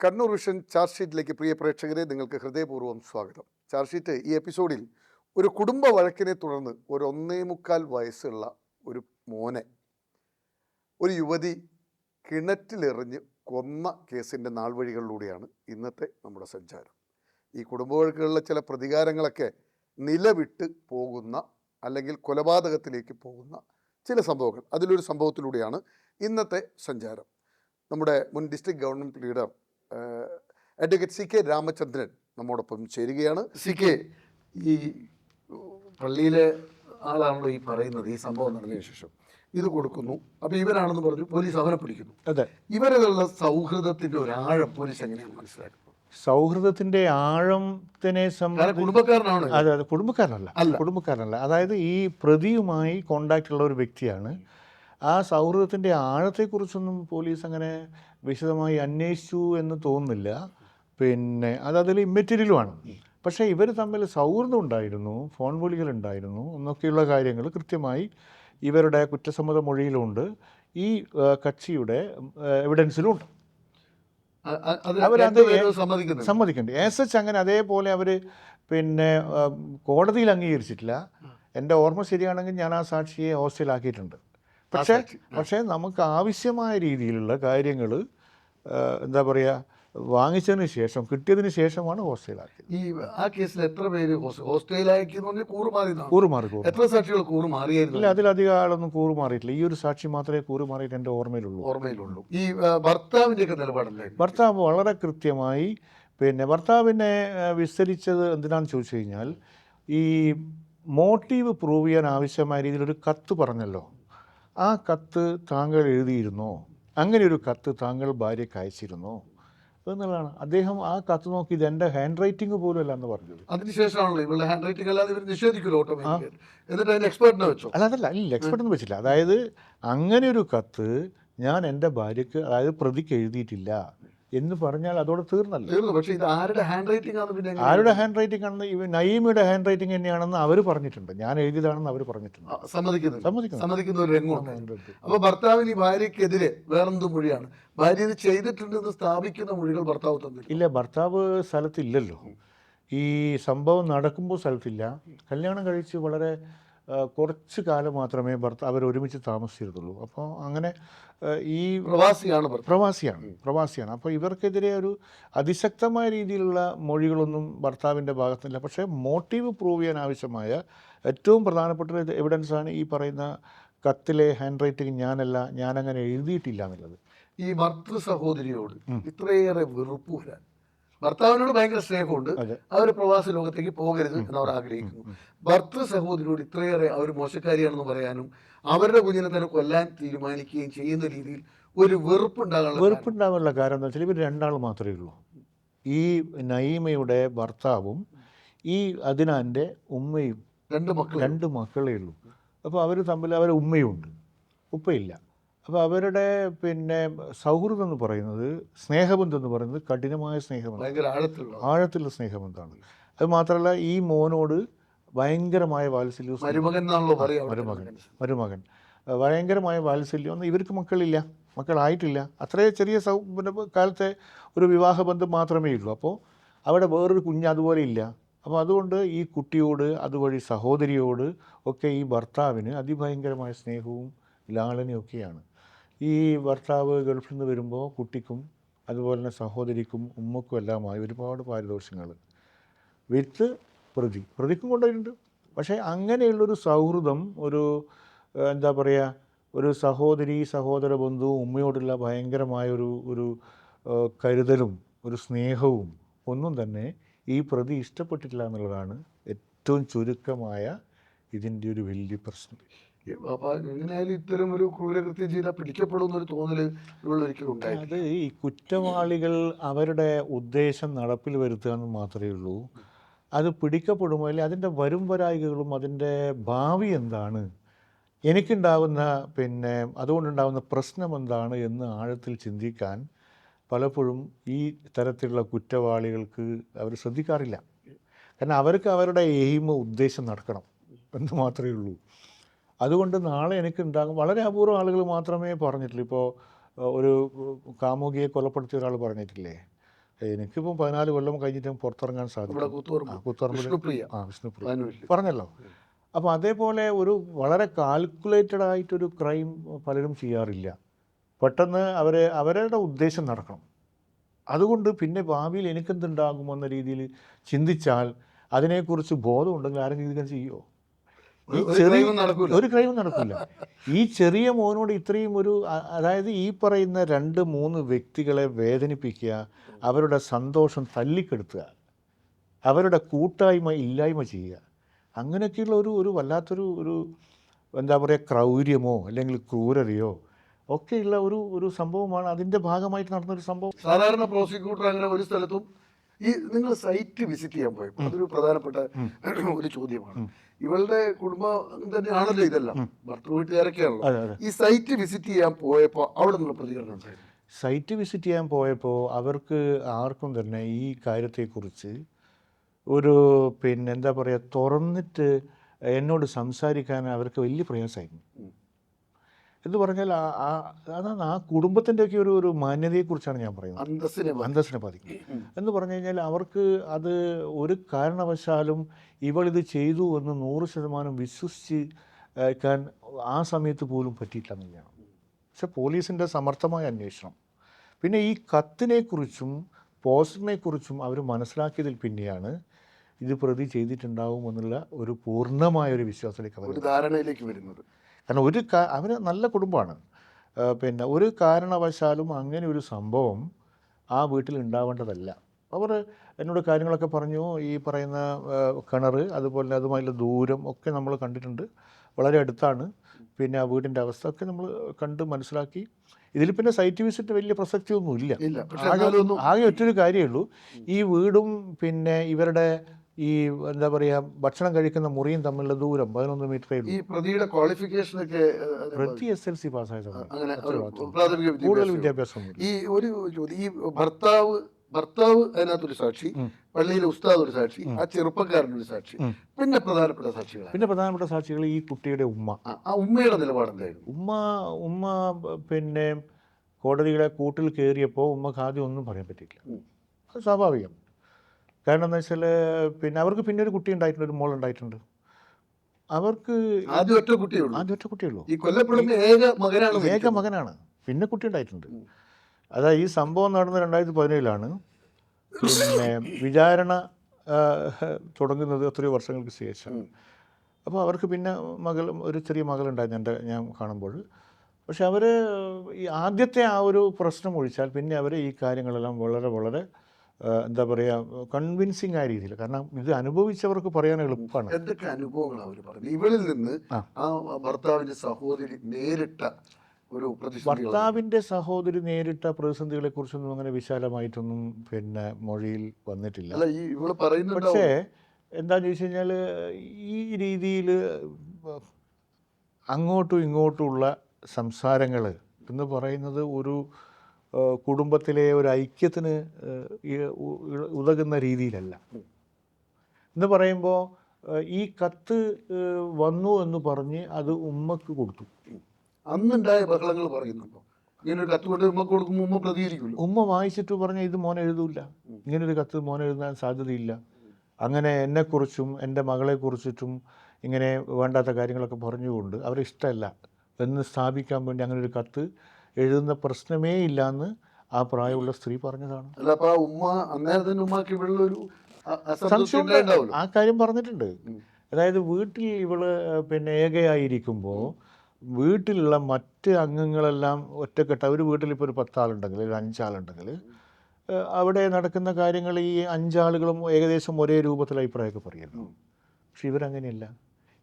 Kannur vision charge ഷീറ്റിലേക്ക് പ്രിയ പ്രേക്ഷകരെ നിങ്ങൾക്ക് ഹൃദയപൂർവ്വം സ്വാഗതം. ചാർജ് ഷീറ്റ് ഈ എപ്പിസോഡിൽ ഒരു കുടുംബ വഴക്കിനെ തുടർന്ന് ഒരു 1.25 വയസ്സുള്ള ഒരു മോനെ ഒരു യുവതി കിണറ്റിലെറിഞ്ഞ് കൊന്ന കേസിൻ്റെ നാൾവഴികളിലൂടെയാണ് ഇന്നത്തെ നമ്മുടെ സഞ്ചാരം. ഈ കുടുംബ വഴക്കുകളിലെ ചില പ്രതികാരങ്ങളൊക്കെ നിലവിട്ട് പോകുന്ന അല്ലെങ്കിൽ കൊലപാതകത്തിലേക്ക് പോകുന്ന ചില സംഭവങ്ങൾ, അതിലൊരു സംഭവത്തിലൂടെയാണ് ഇന്നത്തെ സഞ്ചാരം. നമ്മുടെ മുൻ district government leader advocate C K Ramachandran നമ്മോടൊപ്പം ചേരുകയാണ്. സി കെ, ഈ പള്ളിയിലെ ആളാണല്ലോ ഈ പറയുന്നത്, ഈ സംഭവം നടന്നതിന് ശേഷം ഇത് കൊടുക്കുന്നു, അപ്പോൾ ഇവരാണെന്ന് പറഞ്ഞു പോലീസ് അവനെ പിടിക്കുന്നു. അതെ, ഇവരുള്ള സൗഹൃദത്തിൻ്റെ ഒരു ആഴം പോലീസ് എങ്ങനെയാണ് മനസ്സിലാക്കുന്നത്? സൗഹൃദത്തിന്റെ ആഴത്തിനെ കുടുംബക്കാരനാണ്. അതെ അതെ, കുടുംബക്കാരനല്ല. അതായത് ഈ പ്രതിയുമായി കോണ്ടാക്റ്റ് ഉള്ള ഒരു വ്യക്തിയാണ്. ആ സൗഹൃദത്തിന്റെ ആഴത്തെക്കുറിച്ചൊന്നും പോലീസ് അങ്ങനെ വിശദമായി അന്വേഷിച്ചു എന്ന് തോന്നുന്നില്ല. പിന്നെ അതിൽ ഇമ്മെറ്റീരിയലുമാണ്. പക്ഷേ ഇവർ തമ്മിൽ സൗഹൃദം ഉണ്ടായിരുന്നു, ഫോൺ വിളികളുണ്ടായിരുന്നു എന്നൊക്കെയുള്ള കാര്യങ്ങൾ കൃത്യമായി ഇവരുടെ കുറ്റസമ്മത മൊഴിയിലുണ്ട്, ഈ കക്ഷിയുടെ എവിഡൻസിലുണ്ട്. അവരത് സമ്മതിക്കുന്നുണ്ട്. സച്ച് അങ്ങനെ അതേപോലെ അവർ പിന്നെ കോടതിയിൽ അംഗീകരിച്ചിട്ടില്ല. എൻ്റെ ഓർമ്മ ശരിയാണെങ്കിൽ ഞാൻ ആ സാക്ഷിയെ ഹോസ്റ്റലാക്കിയിട്ടുണ്ട്. പക്ഷേ നമുക്ക് ആവശ്യമായ രീതിയിലുള്ള കാര്യങ്ങൾ എന്താ പറയുക, വാങ്ങിച്ചതിന് ശേഷം, കിട്ടിയതിന് ശേഷമാണ് ഹോസ്റ്റലാക്കിയത്. ഈ ആ കേസിൽ എത്ര പേര് ഹോസ്റ്റലാക്കി? കൂറുമാറി എത്ര സാക്ഷികൾ കൂറുമാറിയായിരുന്നു? ഇല്ല, അതിലധികം ആളൊന്നും കൂറുമാറിയിട്ടില്ല. ഈ ഒരു സാക്ഷി മാത്രമേ കൂറുമാറിയിട്ട് എൻ്റെ ഓർമ്മയിലുള്ളൂ. ഈ ഭർത്താവിൻ്റെ ഒക്കെ നിലപാടല്ലേ? ഭർത്താവ് വളരെ കൃത്യമായി, പിന്നെ ഭർത്താവിനെ വിസ്തരിച്ചത് എന്തിനാണെന്ന് ചോദിച്ചു കഴിഞ്ഞാൽ, ഈ മോട്ടീവ് പ്രൂവ് ചെയ്യാൻ ആവശ്യമായ രീതിയിലൊരു കത്ത് പറഞ്ഞല്ലോ, ആ കത്ത് താങ്കൾ എഴുതിയിരുന്നോ, അങ്ങനെ ഒരു കത്ത് താങ്കൾ ഭാര്യയ്ക്ക് അയച്ചിരുന്നോ എന്നുള്ളതാണ്. അദ്ദേഹം ആ കത്ത് നോക്കി ഇത് എൻ്റെ ഹാൻഡ് റൈറ്റിംഗ് പോലും അല്ല എന്ന് പറഞ്ഞത്. അതിനുശേഷമാണല്ലോ ഇവരുടെ ഹാൻഡ് റൈറ്റിംഗ് അല്ലാതെ ഇവർ നിഷേധിക്കുമല്ലോ ഓട്ടോമാറ്റിക്കലി. എന്നിട്ട് അതിന് എക്സ്പെർട്ടിനെ വെച്ചോ? ഇല്ല, എക്സ്പെർട്ടൊന്നും വെച്ചില്ല. അതായത് അങ്ങനെ ഒരു കത്ത് ഞാൻ എൻ്റെ ഭാര്യയ്ക്ക്, അതായത് പ്രതിക്ക് എഴുതിയിട്ടില്ല എന്ന് പറഞ്ഞാൽ അതോടെ തീർന്നല്ലോ. പക്ഷേ ഇത് ആരുടെ ഹാൻഡ് റൈറ്റിംഗ് ആണ്? പിന്നെ ആരുടെ ഹാൻഡ് റൈറ്റിംഗ് ആണെന്ന്, ഇവ നയീമയുടെ ഹാൻഡ് റൈറ്റിംഗ് തന്നെയാണെന്ന് അവർ പറഞ്ഞിട്ടുണ്ട്, ഞാൻ എഴുതിയതാണെന്ന് അവർ പറഞ്ഞിട്ടുണ്ട്. സമ്മതിക്കുന്ന ഒരു രംഗമുണ്ട്. അപ്പോൾ ഭർത്താവിന് ഈ ഭാര്യയ്ക്കെതിരെ വേറെന്ത് മൊഴിയാണ്? ഭാര്യ ഇത് ചെയ്തിട്ടുണ്ടെന്ന് സ്ഥാപിക്കുന്ന മൊഴികൾ ഭർത്താവ് തന്നില്ല. ഇല്ല, ഭർത്താവ് സ്ഥലത്തില്ലല്ലോ. ഈ സംഭവം നടക്കുമ്പോൾ സ്ഥലത്തില്ല. കല്യാണം കഴിച്ച് വളരെ കുറച്ച് കാലം മാത്രമേ അവർ ഒരുമിച്ച് താമസിച്ചിരുന്നുള്ളൂ. അപ്പോൾ അങ്ങനെ ഈ പ്രവാസിയാണ്. അപ്പോൾ ഇവർക്കെതിരെ ഒരു അതിശക്തമായ രീതിയിലുള്ള മൊഴികളൊന്നും ഭർത്താവിൻ്റെ ഭാഗത്തില്ല. പക്ഷേ മോട്ടീവ് പ്രൂവ് ചെയ്യാൻ ആവശ്യമായ ഏറ്റവും പ്രധാനപ്പെട്ട എവിഡൻസാണ് ഈ പറയുന്ന കത്തിലെ ഹാൻഡ് റൈറ്റിംഗ് ഞാനങ്ങനെ എഴുതിയിട്ടില്ല എന്നുള്ളത്. ഈ ഭർത്തൃ സഹോദരിയോട് ഇത്രയേറെ വെറുപ്പ് വരാൻ, ഭർത്താവിനോട് ഭയങ്കര സ്നേഹമുണ്ട്, അവർ പ്രവാസ ലോകത്തേക്ക് പോകരുത് എന്ന് അവർ ആഗ്രഹിക്കുന്നു. ഭർത്തൃ സഹോദരിയോട് ഇത്രയേറെ അവർ മോശക്കാരിയാണെന്ന് പറയാനും അവരുടെ കുഞ്ഞിനെ തന്നെ കൊല്ലാൻ തീരുമാനിക്കുകയും ചെയ്യുന്ന രീതിയിൽ ഒരു വെറുപ്പുണ്ടാകാനുള്ള കാരണം എന്താ വെച്ചാൽ, ഇവർ രണ്ടാൾ മാത്രമേ ഉള്ളൂ. ഈ നയീമയുടെ ഭർത്താവും ഈ അദ്നാൻ്റെ ഉമ്മയും, രണ്ട് മക്കളേ ഉള്ളൂ. അപ്പോൾ അവർ തമ്മിൽ അവരുടെ ഉമ്മയുണ്ട്, ഉപ്പയില്ല. അപ്പോൾ അവരുടെ പിന്നെ സൗഹൃദം എന്ന് പറയുന്നത്, സ്നേഹബന്ധം എന്ന് പറയുന്നത് കഠിനമായ സ്നേഹബന്ധം, ആഴത്തിലുള്ള സ്നേഹബന്ധമാണ്. അത് മാത്രമല്ല ഈ മോനോട് ഭയങ്കരമായ വാത്സല്യവും, മരുമകൻ ഭയങ്കരമായ വാത്സല്യം. ഇവർക്ക് മക്കളായിട്ടില്ല. അത്രയും ചെറിയ കാലത്തെ ഒരു വിവാഹബന്ധം മാത്രമേ ഉള്ളൂ. അപ്പോൾ അവിടെ വേറൊരു കുഞ്ഞ് അതുപോലെ ഇല്ല. അപ്പോൾ അതുകൊണ്ട് ഈ കുട്ടിയോട്, അതുവഴി സഹോദരിയോട് ഒക്കെ ഈ ഭർത്താവിന് അതിഭയങ്കരമായ സ്നേഹവും ലാളനയൊക്കെയാണ്. ഈ ഭർത്താവ് ഗൾഫിൽ നിന്ന് വരുമ്പോൾ കുട്ടിക്കും അതുപോലെ തന്നെ സഹോദരിക്കും ഉമ്മക്കും എല്ലാമായി ഒരുപാട് പാരിതോഷികങ്ങൾ വിത്ത് പ്രതിക്കും കൊണ്ടുവരുന്നുണ്ട്. പക്ഷേ അങ്ങനെയുള്ളൊരു സൗഹൃദം, ഒരു എന്താ പറയുക, ഒരു സഹോദര ബന്ധുവും ഉമ്മയോടുള്ള ഭയങ്കരമായ ഒരു കരുതലും ഒരു സ്നേഹവും ഒന്നും തന്നെ ഈ പ്രതി ഇഷ്ടപ്പെട്ടിട്ടില്ല എന്നുള്ളതാണ് ഏറ്റവും ചുരുക്കമായ ഇതിൻ്റെ ഒരു വലിയ പ്രശ്നം. എങ്ങനെയായാലും ഇത്തരം ഒരു ക്രൂരകൃത്യം ചെയ്താൽ പിടിക്കപ്പെടുന്നൊരു തോന്നല് ഉണ്ടായി. അത് ഈ കുറ്റവാളികൾ അവരുടെ ഉദ്ദേശം നടപ്പിൽ വരുത്തുക എന്ന് മാത്രമേ ഉള്ളൂ. അത് പിടിക്കപ്പെടുമ്പോൾ അല്ലെങ്കിൽ അതിൻ്റെ വരായികകളും അതിൻ്റെ ഭാവി എന്താണ്, എനിക്കുണ്ടാകുന്ന പിന്നെ അതുകൊണ്ടുണ്ടാകുന്ന പ്രശ്നം എന്താണ് എന്ന് ആഴത്തിൽ ചിന്തിക്കാൻ പലപ്പോഴും ഈ തരത്തിലുള്ള കുറ്റവാളികൾക്ക് അവർ ശ്രദ്ധിക്കാറില്ല. കാരണം അവർക്ക് അവരുടെ ഉദ്ദേശം നടക്കണം എന്ന് മാത്രമേ ഉള്ളൂ. അതുകൊണ്ട് നാളെ എനിക്കുണ്ടാകും, വളരെ അപൂർവം ആളുകൾ മാത്രമേ പറഞ്ഞിട്ടുള്ളൂ. ഇപ്പോൾ ഒരു കാമുകിയെ കൊലപ്പെടുത്തിയ ഒരാൾ പറഞ്ഞിട്ടില്ലേ, എനിക്കിപ്പം 14 കൊല്ലം കഴിഞ്ഞിട്ട് പുറത്തിറങ്ങാൻ ഇവിടെ സാധിക്കും. കൂത്തുപറമ്പ് പുത്തറമ്പിൽ വിഷ്ണുപ്രിയ വിഷ്ണുപ്രിയ പാനൂരിൽ. പറഞ്ഞല്ലോ. അപ്പോൾ അതേപോലെ ഒരു വളരെ കാൽക്കുലേറ്റഡ് ആയിട്ടൊരു ക്രൈം പലരും ചെയ്യാറില്ല. പെട്ടെന്ന് അവരുടെ ഉദ്ദേശം നടക്കണം. അതുകൊണ്ട് പിന്നെ ഭാവിയിൽ എനിക്കെന്തുണ്ടാകുമെന്ന രീതിയിൽ ചിന്തിച്ചാൽ അതിനെക്കുറിച്ച് ബോധമുണ്ടെങ്കിൽ ആരെങ്കിലും ഇങ്ങനെ ചെയ്യുമോ? ഈ ഒരു ചെറിയ crime ഉം നടക്കൂല. ഒരു ക്രൈമും നടക്കില്ല. ഈ ചെറിയ മോനോട് ഇത്രയും അതായത് ഈ പറയുന്ന 2-3 വ്യക്തികളെ വേദനിപ്പിക്കുക, അവരുടെ സന്തോഷം തല്ലിക്കെടുത്തുക, അവരുടെ കൂട്ടായ്മ ഇല്ലായ്മ ചെയ്യുക, അങ്ങനെയൊക്കെയുള്ള ഒരു വല്ലാത്തൊരു എന്താ പറയുക, ക്രൗര്യമോ അല്ലെങ്കിൽ ക്രൂരതയോ ഒക്കെയുള്ള ഒരു സംഭവമാണ്. അതിൻ്റെ ഭാഗമായിട്ട് നടന്നൊരു സംഭവം. സാധാരണ പ്രോസിക്യൂട്ടർ അങ്ങനെ ഒരു സ്ഥലത്തും നിങ്ങൾ സൈറ്റ് വിസിറ്റ് ചെയ്യാൻ പോയപ്പോൾ അതൊരു പ്രധാനപ്പെട്ട ഒരു ചോദ്യമാണ്. ഇവളുടെ കുടുംബം തന്നെയാണല്ലോ ഇതെല്ലാം, ഭർത്തൃ വീട്ടുകാരൊക്കെയാണല്ലോ. അതെ അതെ. ഈ സൈറ്റ് വിസിറ്റ് ചെയ്യാൻ പോയപ്പോൾ അവിടെ നിന്നുള്ള പ്രതികരണം ഉണ്ടായിരുന്നു? സൈറ്റ് വിസിറ്റ് ചെയ്യാൻ പോയപ്പോൾ അവർക്ക് ആർക്കും തന്നെ ഈ കാര്യത്തെക്കുറിച്ച് ഒരു എന്താ പറയുക, തുറന്നിട്ട് എന്നോട് സംസാരിക്കാൻ അവർക്ക് വലിയ പ്രയാസമായിരുന്നു. എന്ന് പറഞ്ഞാൽ അതാണ് ആ കുടുംബത്തിൻ്റെയൊക്കെ ഒരു മാന്യതയെക്കുറിച്ചാണ് ഞാൻ പറയുന്നത്. അന്തസ്സിനെ ബാധിക്കും എന്ന് പറഞ്ഞു കഴിഞ്ഞാൽ അവർക്ക് അത് ഒരു കാരണവശാലും ഇവളിത് ചെയ്തു എന്ന് 100% വിശ്വസിക്കാൻ ആ സമയത്ത് പോലും പറ്റിയിട്ടില്ലെന്നില്ലാണ്. പക്ഷെ പോലീസിൻ്റെ സമർത്ഥമായ അന്വേഷണം, പിന്നെ ഈ കത്തിനെക്കുറിച്ചും പോസ്റ്ററിനെക്കുറിച്ചും അവർ മനസ്സിലാക്കിയതിൽ പിന്നെയാണ് ഇത് പ്രതി ചെയ്തിട്ടുണ്ടാവുമെന്നുള്ള ഒരു പൂർണ്ണമായൊരു വിശ്വാസത്തിലേക്ക് അവർ ധാരണയിലേക്ക് വരുന്നത്. കാരണം അവർ നല്ല കുടുംബമാണ്. പിന്നെ ഒരു കാരണവശാലും അങ്ങനെ ഒരു സംഭവം ആ വീട്ടിൽ ഉണ്ടാവേണ്ടതല്ല. അവർ എന്നോട് കാര്യങ്ങളൊക്കെ പറഞ്ഞു. ഈ പറയുന്ന കിണർ, അതുപോലെ അതുമായുള്ള ദൂരം ഒക്കെ നമ്മൾ കണ്ടിട്ടുണ്ട്, വളരെ അടുത്താണ്. പിന്നെ ആ വീടിൻ്റെ അവസ്ഥ ഒക്കെ നമ്മൾ കണ്ട് മനസ്സിലാക്കി. ഇതിൽ പിന്നെ സൈറ്റ് വിസിറ്റ് വലിയ പ്രസക്തിയൊന്നുമില്ല. ആകെ ഒറ്റൊരു കാര്യമേ ഉള്ളൂ, ഈ വീടും പിന്നെ ഇവരുടെ ഈ എന്താ പറയുക ഭക്ഷണം കഴിക്കുന്ന മുറിയും തമ്മിലുള്ള ദൂരം 11 മീറ്ററേ ഉള്ളൂ. ഈ പ്രതിയുടെ ക്വാളിഫിക്കേഷൻ ഒക്കെ പ്രതി SLC പാസ്സായതാണ്. പ്രാഥമിക കൂടുതൽ വിദ്യാഭ്യാസം. ഈ ഒരു ചോദ്യം, ഈ ഭർത്താവ് അതിനകത്തൊരു സാക്ഷി, പള്ളിയിലെ ഉസ്താദ് ഒരു സാക്ഷി, ആ ചെറുപ്പക്കാരനൊരു സാക്ഷി, പിന്നെ പ്രധാനപ്പെട്ട സാക്ഷികൾ ഈ കുട്ടിയുടെ ഉമ്മ. ആ ഉമ്മയുടെ നിലപാടെന്തായിരുന്നു? ഉമ്മ പിന്നെ കോടതിയുടെ കൂട്ടിൽ കയറിയപ്പോൾ ഉമ്മക്ക് ആദ്യം ഒന്നും പറയാൻ പറ്റിയില്ല. അത് സ്വാഭാവികം. കാരണം എന്താ വെച്ചാൽ പിന്നെ അവർക്ക് പിന്നെ ഒരു കുട്ടി ഉണ്ടായിട്ടുണ്ട്, ഒരു മോളുണ്ടായിട്ടുണ്ട്. അവർക്ക് ആദ്യം ഒറ്റ കുട്ടിയുള്ളൂ. ഏക മകനാണ്. പിന്നെ കുട്ടി ഉണ്ടായിട്ടുണ്ട്. അതായത് ഈ സംഭവം നടന്നത് 2017 പിന്നെ വിചാരണ തുടങ്ങുന്നത് എത്രയോ വർഷങ്ങൾക്ക് ശേഷം. അപ്പോൾ അവർക്ക് പിന്നെ ഒരു ചെറിയ മകളുണ്ടായിരുന്നു ഞാൻ കാണുമ്പോൾ. പക്ഷെ അവർ ഈ ആദ്യത്തെ ആ ഒരു പ്രശ്നം ഒഴിച്ചാൽ പിന്നെ അവർ ഈ കാര്യങ്ങളെല്ലാം വളരെ വളരെ എന്താ പറയുക, കൺവിൻസിങ് ആയ രീതിയിൽ, കാരണം ഇത് അനുഭവിച്ചവർക്ക് പറയാൻ എളുപ്പമാണ്. എന്തൊക്കെ അനുഭവങ്ങളാണ് അവർ പറഞ്ഞത്? ഇവളിൽ നിന്ന് ആ ഭർത്താവിൻ്റെ സഹോദരി നേരിട്ട പ്രതിസന്ധികളെ കുറിച്ചൊന്നും അങ്ങനെ വിശാലമായിട്ടൊന്നും പിന്നെ മൊഴിയിൽ വന്നിട്ടില്ല. പക്ഷേ എന്താണെന്ന് ചോദിച്ചു കഴിഞ്ഞാൽ ഈ രീതിയിൽ അങ്ങോട്ടും ഇങ്ങോട്ടുമുള്ള സംസാരങ്ങൾ എന്ന് പറയുന്നത് ഒരു കുടുംബത്തിലെ ഒരു ഐക്യത്തിന് ഉതകുന്ന രീതിയിലല്ല. എന്ന് പറയുമ്പോൾ ഈ കത്ത് വന്നു എന്ന് പറഞ്ഞ് അത് ഉമ്മക്ക് കൊടുത്തു. അന്നുണ്ടായ ബഹളങ്ങൾ പറയുന്നുണ്ടോ? ഇങ്ങനൊരു കത്ത് കൊണ്ട് ഉമ്മ കൊടുക്കുമ്പോൾ ഉമ്മ പ്രതികരിക്കുമല്ലോ. ഉമ്മ വായിച്ചിട്ട് പറഞ്ഞാൽ ഇത് മോൻ എഴുതൂല, ഇങ്ങനൊരു കത്ത് മോൻ എഴുതാൻ സാധ്യതയില്ല. അങ്ങനെ എന്നെക്കുറിച്ചും എൻ്റെ മകളെക്കുറിച്ചിട്ടും ഇങ്ങനെ വേണ്ടാത്ത കാര്യങ്ങളൊക്കെ പറഞ്ഞുകൊണ്ട് അവരെ ഇഷ്ടമല്ല എന്ന് സ്ഥാപിക്കാൻ വേണ്ടി അങ്ങനെ ഒരു കത്ത് എഴുതുന്ന പ്രശ്നമേ ഇല്ല എന്ന് ആ പ്രായമുള്ള സ്ത്രീ പറഞ്ഞതാണ്. സംശയം ആ കാര്യം പറഞ്ഞിട്ടുണ്ട്. അതായത് വീട്ടിൽ ഇവള് പിന്നെ ഏകയായിരിക്കുമ്പോൾ വീട്ടിലുള്ള മറ്റ് അംഗങ്ങളെല്ലാം ഒറ്റക്കെട്ട, ഒരു വീട്ടിലിപ്പോൾ ഒരു 10 ആളുണ്ടെങ്കിൽ, ഒരു 5 ആളുണ്ടെങ്കിൽ അവിടെ നടക്കുന്ന കാര്യങ്ങൾ ഈ 5 ആളുകളും ഏകദേശം ഒരേ രൂപത്തിൽ അഭിപ്രായമൊക്കെ പറയുന്നു. പക്ഷെ ഇവരങ്ങനെയല്ല.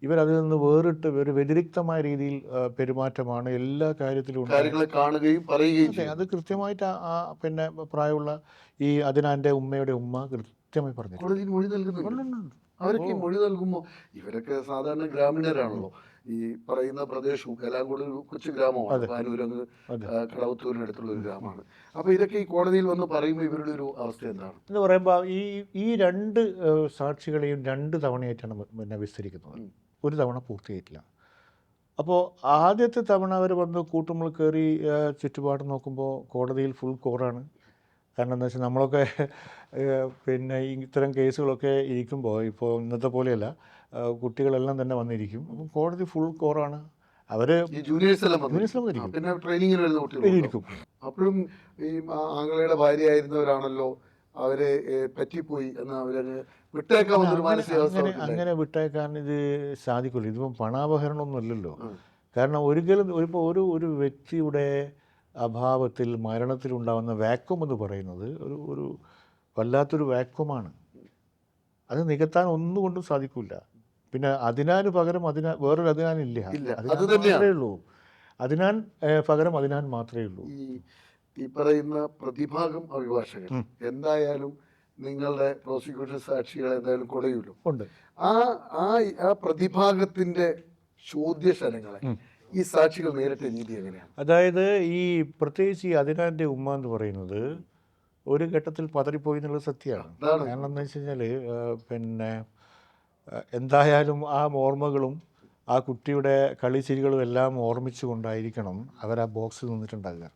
ഇവരതിൽ നിന്ന് വേറിട്ട് ഒരു വ്യതിരിക്തമായ രീതിയിൽ പെരുമാറ്റമാണ് എല്ലാ കാര്യത്തിലും കാണുകയും പറയുകയും. അത് കൃത്യമായിട്ട് പിന്നെ പ്രായമുള്ള ഈ അതിനാൻ്റെ ഉമ്മയുടെ ഉമ്മ കൃത്യമായി പറഞ്ഞു. അവരൊക്കെ മൊഴി നൽകുമ്പോൾ ഇവരൊക്കെ സാധാരണ ഗ്രാമീണരാണല്ലോ. ഈ പറയുന്ന പ്രദേശവും എല്ലാം കൂടി ഒരു കൊച്ചു ഗ്രാമമാണ്. പാനൂരങ്ങ് കടവത്തൂരിനടുത്തുള്ള ഒരു ഗ്രാമമാണ്. അപ്പോൾ ഇതൊക്കെ ഈ കോടതിയിൽ വന്ന് പറയുമ്പോൾ ഇവരുടെ ഒരു അവസ്ഥ എന്താണ് എന്ന് പറയുമ്പോൾ ഈ 2 സാക്ഷികളെയും 2 തവണയായിട്ടാണ് പിന്നെ വിസ്തരിക്കുന്നത്. ഒരു തവണ പൂർത്തിയായിട്ടില്ല. അപ്പോൾ ആദ്യത്തെ തവണ അവർ വന്ന് കൂട്ടുമ്പോൾ കയറി ചുറ്റുപാട് നോക്കുമ്പോൾ കോടതിയിൽ ഫുൾ കോറാണ്. കാരണം എന്താ വെച്ചാൽ നമ്മളൊക്കെ പിന്നെ ഇത്തരം കേസുകളൊക്കെ ഇരിക്കുമ്പോൾ ഇപ്പോൾ ഇന്നത്തെ പോലെയല്ല, കുട്ടികളെല്ലാം തന്നെ വന്നിരിക്കും. അപ്പം കോടതി ഫുൾ കോറാണ്. അവർ ഈ ജൂനിയേഴ്സ് എല്ലാം യൂണിവേഴ്സിലും വന്നിരിക്കും. വന്നിരിക്കും, പിന്നെ ട്രെയിനിങ്ങിന് വരുന്ന കുട്ടികൾ ഇരിക്കും. അപ്പോഴും ഈ ആംഗലയുടെ ഭാര്യയായിരുന്നവരാണല്ലോ അവരെ പറ്റിപ്പോയി എന്ന് അവരങ്ങ് വിട്ടേക്കാവുന്നൊരു മാനസികാവസ്ഥ അവർക്കുണ്ടായി. അങ്ങനെ വിട്ടേക്കാൻ ഇത് സാധിക്കില്ല. ഇതിപ്പം പണാപഹരണമൊന്നും അല്ലല്ലോ. കാരണം ഒരിക്കലും ഇപ്പോൾ ഒരു വ്യക്തിയുടെ അഭാവത്തിൽ മരണത്തിലുണ്ടാകുന്ന വാക്വം എന്ന് പറയുന്നത് ഒരു വല്ലാത്തൊരു വാക്വമാണ്. അത് നികത്താൻ ഒന്നുകൊണ്ടും സാധിക്കില്ല. പിന്നെ അതിനാന് പകരം വേറൊരു അതിനാനില്ല. അത് തന്നെയാണ്. മാത്രമേ ഉള്ളൂ. അതിനാൻ പകരം അതിനാൻ മാത്രമേ ഉള്ളൂ. ഈ പറയുന്ന പ്രതിഭാഗം അഭിഭാഷകൻ എന്തായാലും നിങ്ങളുടെ പ്രോസിക്യൂഷൻ സാക്ഷികളെ എന്തായാലും കൊടയുമല്ലോ. ഉണ്ട്. ആ പ്രതിഭാഗത്തിന്റെ ചോദ്യശരങ്ങളെ ഈ സാക്ഷികൾ നേരിട്ട രീതി എങ്ങനെയാണ്? അതായത് ഈ പ്രത്യേകിച്ച് ഈ അതിനാൻ്റെ ഉമ്മ എന്ന് പറയുന്നത് ഒരു ഘട്ടത്തിൽ പതറിപ്പോയി എന്നുള്ളത് സത്യമാണ്. കാരണം എന്താ വെച്ച് കഴിഞ്ഞാൽ പിന്നെ എന്തായാലും ആ ഓർമ്മകളും ആ കുട്ടിയുടെ കളിച്ചിരികളും എല്ലാം ഓർമ്മിച്ചു കൊണ്ടായിരിക്കണം അവർ ആ ബോക്സിൽ നിന്നിട്ടുണ്ടാകുക.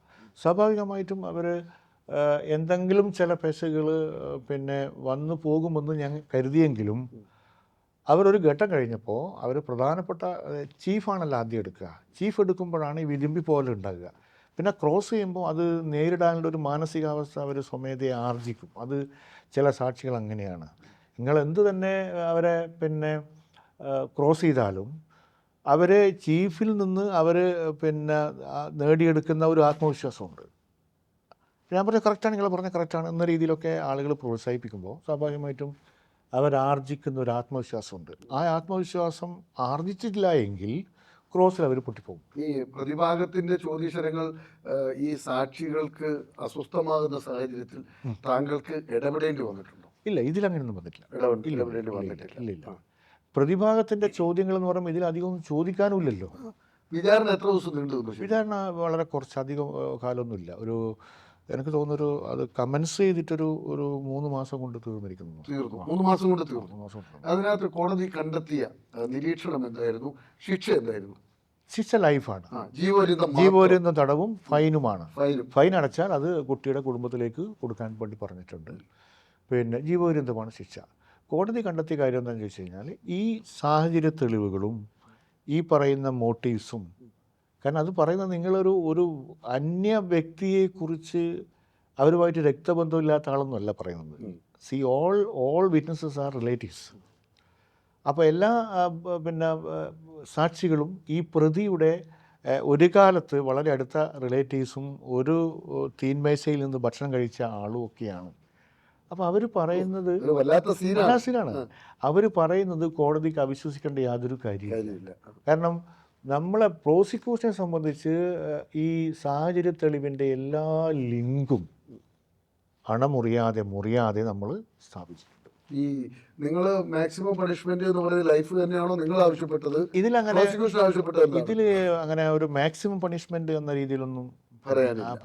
സ്വാഭാവികമായിട്ടും അവർ എന്തെങ്കിലും ചില പെശകൾ പിന്നെ വന്നു പോകുമെന്ന് ഞാൻ കരുതിയെങ്കിലും അവരൊരു ഘട്ടം കഴിഞ്ഞപ്പോൾ അവർ പ്രധാനപ്പെട്ട ചീഫാണല്ലോ ആദ്യം എടുക്കുക. ചീഫ് എടുക്കുമ്പോഴാണ് ഈ വിരുമ്പി പോലെ ഉണ്ടാകുക. പിന്നെ ക്രോസ് ചെയ്യുമ്പോൾ അത് നേരിടാനുള്ള ഒരു മാനസികാവസ്ഥ അവർ സ്വമേധയെ ആർജിക്കും. അത് ചില സാക്ഷികൾ അങ്ങനെയാണ്. നിങ്ങൾ എന്ത് തന്നെ അവരെ പിന്നെ ക്രോസ് ചെയ്താലും അവർ ചീഫിൽ നിന്ന് അവർ പിന്നെ നേടിയെടുക്കുന്ന ഒരു ആത്മവിശ്വാസമുണ്ട്. ഞാൻ പറഞ്ഞ കറക്റ്റാണ്, നിങ്ങൾ പറഞ്ഞ കറക്റ്റാണ് എന്ന രീതിയിലൊക്കെ ആളുകൾ പ്രോത്സാഹിപ്പിക്കുമ്പോൾ സ്വാഭാവികമായിട്ടും അവരാർജിക്കുന്ന ഒരു ആത്മവിശ്വാസമുണ്ട്. ആ ആത്മവിശ്വാസം ആർജിച്ചിട്ടില്ല എങ്കിൽ ക്രോസിൽ അവർ പൊട്ടിപ്പോകും. ഈ പ്രതിഭാഗത്തിന്റെ ചോദ്യശരങ്ങൾ ഈ സാക്ഷികൾക്ക് അസ്വസ്ഥമാകുന്ന സാഹചര്യത്തിൽ താങ്കൾക്ക് ഇടപെടേണ്ടി വന്നിട്ടുണ്ടോ? ഇല്ല, ഇതിലങ്ങനെയൊന്നും വന്നിട്ടില്ല. ഇല്ല. പ്രതിഭാഗത്തിന്റെ ചോദ്യങ്ങൾ എന്ന് പറയുമ്പോൾ ഇതിലധികം ചോദിക്കാനുമില്ലല്ലോ. വിചാരണ എത്ര ദിവസം നീണ്ടു? വിചാരണ വളരെ കുറച്ചധികം കാലമൊന്നുമില്ല. എനിക്ക് തോന്നുന്നൊരു അത് കമൻസ് ചെയ്തിട്ടൊരു 3 മാസം കൊണ്ട് തീർന്നിരിക്കുന്നു. 3 മാസം കൊണ്ട് തീർന്നു. അതിനകത്ത് കോടതി കണ്ടെത്തിയ നിരീക്ഷണം എന്തായിരുന്നു? ശിക്ഷ എന്തായിരുന്നു? ശിക്ഷ ലൈഫാണ്. ജീവപര്യന്തം തടവും ഫൈനുമാണ്. ഫൈൻ അടച്ചാൽ അത് കുട്ടിയുടെ കുടുംബത്തിലേക്ക് കൊടുക്കാൻ വേണ്ടി പറഞ്ഞിട്ടുണ്ട്. പിന്നെ ജീവപര്യന്തമാണ് ശിക്ഷ. കോടതി കണ്ടെത്തിയ കാര്യം എന്താണെന്ന് ചോദിച്ചു കഴിഞ്ഞാൽ ഈ സാഹചര്യ തെളിവുകളും ഈ പറയുന്ന മോട്ടീവ്സും, കാരണം അത് പറയുന്നത് നിങ്ങളൊരു അന്യ വ്യക്തിയെക്കുറിച്ച് അവരുമായിട്ട് രക്തബന്ധമില്ലാത്ത ആളൊന്നുമല്ല പറയുന്നത്. See all witnesses are relatives. അപ്പോൾ എല്ലാ പിന്നെ സാക്ഷികളും ഈ പ്രതിയുടെ ഒരു കാലത്ത് വളരെ അടുത്ത റിലേറ്റീവ്സും ഒരു തീൻമേശയിൽ നിന്ന് ഭക്ഷണം കഴിച്ച ആളും ഒക്കെയാണ്. അപ്പോൾ അവർ പറയുന്നത് സീനാണ്. അവർ പറയുന്നത് കോടതിക്ക് അവിശ്വസിക്കേണ്ട യാതൊരു കാര്യമില്ല. കാരണം നമ്മളെ പ്രോസിക്യൂഷനെ സംബന്ധിച്ച് ഈ സാഹചര്യ തെളിവിൻ്റെ എല്ലാ ലിങ്കും മുറിയാതെ നമ്മൾ സ്ഥാപിച്ചിട്ടുണ്ട്. ഈ നിങ്ങൾ മാക്സിമം പണിഷ്മെന്റ് എന്ന് പറയുന്നത് ലൈഫ് തന്നെയാണോ നിങ്ങൾ ആവശ്യപ്പെട്ടത്? ഇതിൽ അങ്ങനെ ഒരു മാക്സിമം പണിഷ്മെന്റ് എന്ന രീതിയിലൊന്നും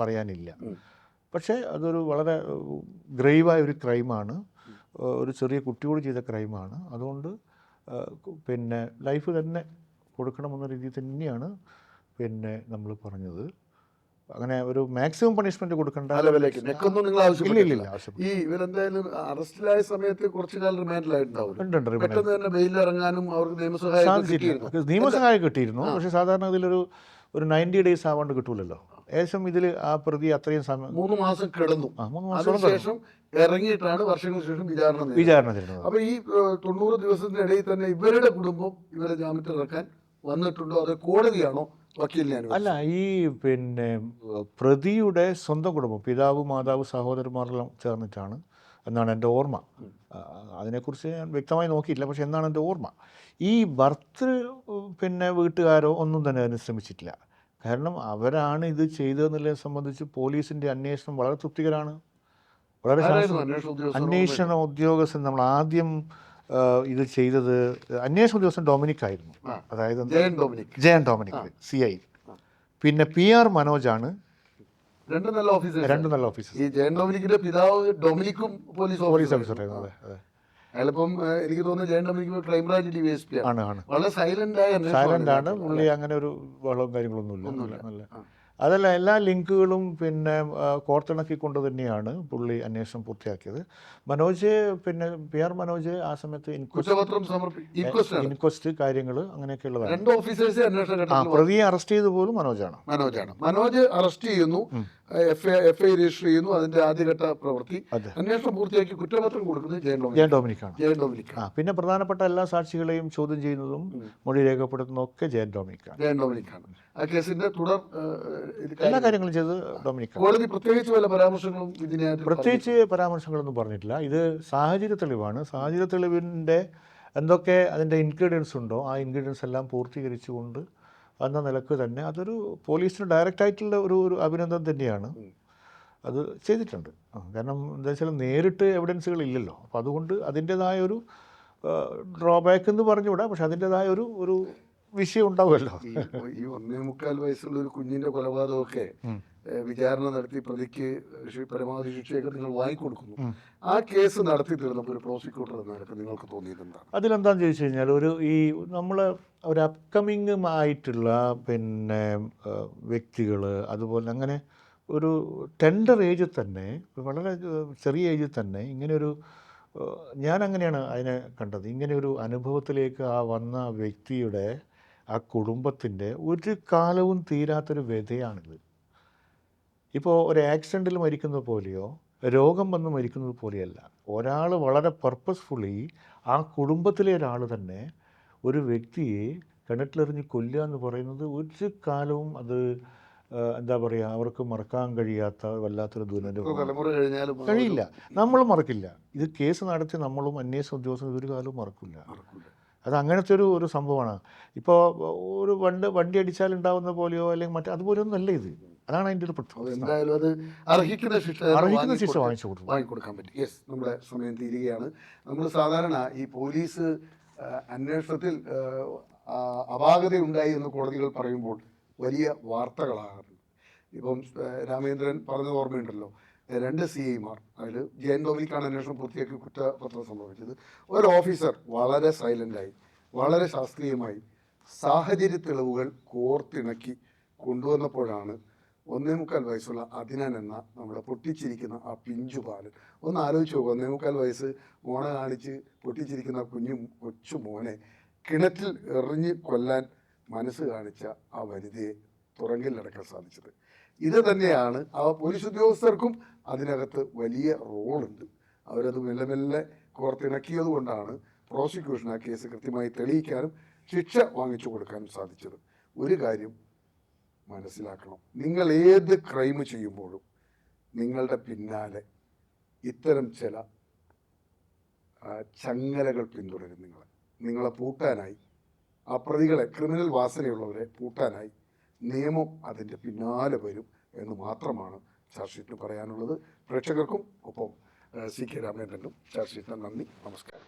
പറയാനില്ല. പക്ഷേ അതൊരു വളരെ ഗ്രേവായ ഒരു ക്രൈമാണ്. ഒരു ചെറിയ കുട്ടിയോട് ചെയ്ത ക്രൈമാണ്. അതുകൊണ്ട് പിന്നെ ലൈഫ് തന്നെ കൊടുക്കണമെന്ന രീതിയിൽ തന്നെയാണ് പിന്നെ നമ്മൾ പറഞ്ഞത്. അങ്ങനെ ഒരു മാക്സിമം പണിഷ്മെന്റ് കൊടുക്കേണ്ട ഇല്ല. ഈ ഇവരെന്തായാലും അറസ്റ്റിലായ സമയത്ത് കുറച്ചു കാലം റിമാൻഡിലായിട്ടുണ്ടാവും. പെട്ടെന്ന് തന്നെ ബെയിൽ ഇറങ്ങാനും അവർക്ക് നിയമസഹായം കിട്ടിയിരുന്നു. പക്ഷെ സാധാരണ ഇതിലൊരു 90 days ആവാണ്ട് കിട്ടൂലല്ലോ. ഏകദേശം ഇതിൽ ആ പ്രതി അത്രയും സമയം 3 മാസം കിടന്നു. 3 മാസം ശേഷം ഇറങ്ങിയിട്ടാണ് വർഷങ്ങൾക്ക് ശേഷം വിചാരണ ചെയ്യുന്നത്. അപ്പൊ ഈ 90 ദിവസത്തിനിടയിൽ തന്നെ ഇവരുടെ കുടുംബം ഇവരെ ജാമ്യത്തിൽ ഇറക്കാൻ വന്നിട്ടുണ്ടോ? അത് കോടതിയാണോ വക്കീലിനെ? അല്ല, ഈ പിന്നെ പ്രതിയുടെ സ്വന്തം കുടുംബം, പിതാവ്, മാതാവ്, സഹോദരന്മാരെല്ലാം ചേർന്നിട്ടാണ് എന്നാണ് എൻ്റെ ഓർമ്മ. അതിനെക്കുറിച്ച് ഞാൻ വ്യക്തമായി നോക്കിയിട്ടില്ല. പക്ഷെ എന്നാണ് എൻ്റെ ഓർമ്മ. ഈ പിന്നെ വീട്ടുകാരോ ഒന്നും തന്നെ അതിന് ശ്രമിച്ചിട്ടില്ല. കാരണം അവരാണ് ഇത് ചെയ്തതെന്നുള്ളതിനെ സംബന്ധിച്ച് പോലീസിൻ്റെ അന്വേഷണം വളരെ തൃപ്തികരമാണ്. വളരെ അന്വേഷണ ഉദ്യോഗസ്ഥൻ നമ്മൾ ആദ്യം ഇത് ചെയ്തത് അന്വേഷണ ഉദ്യോഗസ്ഥൻ ഡൊമിനിക് ആയിരുന്നു. അതായത് ജയൻ ഡൊമിനിക് CI. പിന്നെ PR മനോജാണ്. രണ്ട് നല്ല ഓഫീസേഴ്സ്. ഈ ജയൻ ഡൊമിനിക്കിന്റെ പിതാവ് ഡൊമിനിക്കും പോലീസ് ഓഫീസറായിരുന്നു. അതെ. അയാളിപ്പം എനിക്ക് തോന്നുന്നു ജയൻ ഡൊമിനിക് ക്രൈംബ്രാഞ്ച് DSP ആണ്. വളരെ സൈലന്റ് ആണ് പുള്ളി. അങ്ങനെ ഒരു ബഹളവും കാര്യങ്ങളൊന്നും ഇല്ല. അതല്ല, എല്ലാ ലിങ്കുകളും പിന്നെ കോർത്തിണക്കിക്കൊണ്ട് തന്നെയാണ് പുള്ളി അന്വേഷണം പൂർത്തിയാക്കിയത്. മനോജ് പിന്നെ PR മനോജ് ആ സമയത്ത് കുറ്റപത്രം ഇൻക്വസ്റ്റ് കാര്യങ്ങൾ അങ്ങനെയൊക്കെയുള്ളതാണ്. 2 ഓഫീസേഴ്സ് അന്വേഷണ ഘട്ടത്തിൽ പ്രതിയെ അറസ്റ്റ് ചെയ്ത് പോലും മനോജാണ്. മനോജ് അറസ്റ്റ് ചെയ്യുന്നു, FI രജിസ്റ്റർ ചെയ്യുന്നു. അതിന്റെ ആദ്യഘട്ട പ്രവൃത്തി അന്വേഷണം പൂർത്തിയാക്കി കുറ്റപത്രം കൊടുക്കുന്നത് ജയൻ ഡൊമിനിക്കാണ്. പിന്നെ പ്രധാനപ്പെട്ട എല്ലാ സാക്ഷികളെയും ചോദ്യം ചെയ്യുന്നതും മൊഴി രേഖപ്പെടുത്തുന്നതും ഒക്കെ ജയൻ ഡൊമിനിക്കാണ്. ആ കേസിന്റെ തുടർ എല്ലാ കാര്യങ്ങളും ചെയ്ത് ഡൊമിനിക്കാണ്. കോടതി പ്രത്യേകിച്ച് വല്ല പരാമർശങ്ങളും പ്രത്യേകിച്ച് പരാമർശങ്ങളൊന്നും പറഞ്ഞിട്ടില്ല. ഇത് സാഹചര്യ തെളിവാണ്. സാഹചര്യ തെളിവിൻ്റെ എന്തൊക്കെ അതിൻ്റെ ഇൻഗ്രീഡിയൻസ് ഉണ്ടോ ആ ഇൻഗ്രീഡിയൻസ് എല്ലാം പൂർത്തീകരിച്ചുകൊണ്ട് എന്ന നിലക്ക് തന്നെ അതൊരു പോലീസിന് ഡയറക്റ്റായിട്ടുള്ള ഒരു അഭിനന്ദനം തന്നെയാണ്. അത് ചെയ്തിട്ടുണ്ട്. കാരണം എന്താ വെച്ചാൽ നേരിട്ട് എവിഡൻസുകൾ ഇല്ലല്ലോ. അപ്പോൾ അതുകൊണ്ട് അതിൻ്റേതായ ഒരു ഡ്രോബാക്ക് എന്ന് പറഞ്ഞുകൂടാ, പക്ഷെ അതിൻ്റേതായ ഒരു വിഷയം ഉണ്ടാവുമല്ലോ. ഈ 1.25 വയസ്സുള്ള ഒരു കുഞ്ഞിന്റെ കൊലപാതകമൊക്കെ വിചാരണ നടത്തി പ്രതിക്ക് പരമാവധി ശിക്ഷയൊക്കെ നിങ്ങൾ വാങ്ങിക്കൊടുക്കുന്നു. ആ കേസ് നടത്തി തീർന്നപ്പോൾ ഒരു പ്രോസിക്യൂട്ടർ എന്നൊക്കെ നിങ്ങൾക്ക് തോന്നിയത് എന്താണ്? അതിലെന്താണെന്ന് ചോദിച്ചു കഴിഞ്ഞാൽ നമ്മൾ ഒരു അപ്കമിങ് ആയിട്ടുള്ള പിന്നെ വ്യക്തികൾ, അതുപോലെ അങ്ങനെ ഒരു ടെൻഡർ ഏജിൽ തന്നെ, വളരെ ചെറിയ ഏജിൽ തന്നെ ഇങ്ങനെയൊരു, ഞാൻ അങ്ങനെയാണ് അതിനെ കണ്ടത്, ഇങ്ങനെയൊരു അനുഭവത്തിലേക്ക് വന്ന വ്യക്തിയുടെ ആ കുടുംബത്തിൻ്റെ ഒരു കാലവും തീരാത്തൊരു വ്യതയാണിത്. ഇപ്പോൾ ഒരു ആക്സിഡൻറ്റിൽ മരിക്കുന്നത് പോലെയോ രോഗം വന്ന് മരിക്കുന്നത് പോലെയല്ല. ഒരാൾ വളരെ പർപ്പസ്ഫുള്ളി ആ കുടുംബത്തിലെ ഒരാൾ തന്നെ ഒരു വ്യക്തിയെ കിണറ്റിലെറിഞ്ഞ് കൊല്ലുക എന്ന് പറയുന്നത് ഒരു കാലവും അത് എന്താ പറയുക, അവർക്ക് മറക്കാൻ കഴിയാത്ത വല്ലാത്തൊരു ദുരന്തം. കഴിയില്ല, നമ്മളും മറക്കില്ല. ഇത് കേസ് നടത്തി നമ്മളും അന്വേഷണ ഉദ്യോഗസ്ഥരും ഒരു കാലവും മറക്കില്ല. അത് അങ്ങനത്തെ ഒരു സംഭവമാണ്. ഇപ്പോൾ ഒരു വണ്ടി അടിച്ചാലുണ്ടാവുന്ന പോലെയോ അല്ലെങ്കിൽ അതുപോലെയൊന്നും അല്ല ഇത്. അതാണ് അതിൻ്റെ ഒരു പ്രത്യേകത. അർഹിക്കുന്ന ശിക്ഷ വാങ്ങിക്കൊടുക്കാൻ പറ്റും. യെസ്, നമ്മുടെ സമയം തീരുകയാണ്. നമ്മൾ സാധാരണ ഈ പോലീസ് അന്വേഷണത്തിൽ അപാകതയുണ്ടായി എന്ന് കോടതികൾ പറയുമ്പോൾ വലിയ വാർത്തകളാകാറുണ്ട്. ഇപ്പം രാമേന്ദ്രൻ പറഞ്ഞത് ഓർമ്മയുണ്ടല്ലോ, 2 CIമാർ, അതിൽ ജയൻ ഡൊമിനിക്കാണ് അന്വേഷണം പൂർത്തിയാക്കി കുറ്റപത്രം സംഭവിച്ചത്. ഒരു ഓഫീസർ വളരെ സൈലൻ്റായി, വളരെ ശാസ്ത്രീയമായി സാഹചര്യ തെളിവുകൾ കോർത്തിണക്കി കൊണ്ടുവന്നപ്പോഴാണ് 1.25 വയസ്സുള്ള അദ്നാൻ എന്ന നമ്മുടെ പൊട്ടിച്ചിരിക്കുന്ന ആ പിഞ്ചു ബാലൻ, ഒന്ന് ആലോചിച്ച് നോക്കുക, 1.25 വയസ്സ് മോണ കാണിച്ച് പൊട്ടിച്ചിരിക്കുന്ന കൊച്ചു മോനെ കിണറ്റിൽ എറിഞ്ഞ് കൊല്ലാൻ മനസ്സ് കാണിച്ച ആ വനിതയെ തുറങ്കിലടക്കാൻ സാധിച്ചത്. ഇത് തന്നെയാണ് ആ പോലീസ് ഉദ്യോഗസ്ഥർക്കും അതിനകത്ത് വലിയ റോളുണ്ട്. അവരത് മെല്ലെ മെല്ലെ കോർത്തിണക്കിയത് കൊണ്ടാണ് പ്രോസിക്യൂഷൻ ആ കേസ് കൃത്യമായി തെളിയിക്കാനും ശിക്ഷ വാങ്ങിച്ചു കൊടുക്കാനും സാധിച്ചത്. ഒരു കാര്യം മനസ്സിലാക്കണം, നിങ്ങൾ ഏത് ക്രൈം ചെയ്യുമ്പോഴും നിങ്ങളുടെ പിന്നാലെ ഇത്തരം ചില ചങ്ങലകൾ പിന്തുടരും. നിങ്ങളെ പൂട്ടാനായി, ആ പ്രതികളെ, ക്രിമിനൽ വാസനയുള്ളവരെ പൂട്ടാനായി നിയമം അതിൻ്റെ പിന്നാലെ വരും എന്ന് മാത്രമാണ് ചാർജ് ഷീറ്റിന് പറയാനുള്ളത്. പ്രേക്ഷകർക്കും ഒപ്പം CK രാമേന്ദ്രനും ചാർജ് ഷീറ്റിന് നന്ദി, നമസ്കാരം.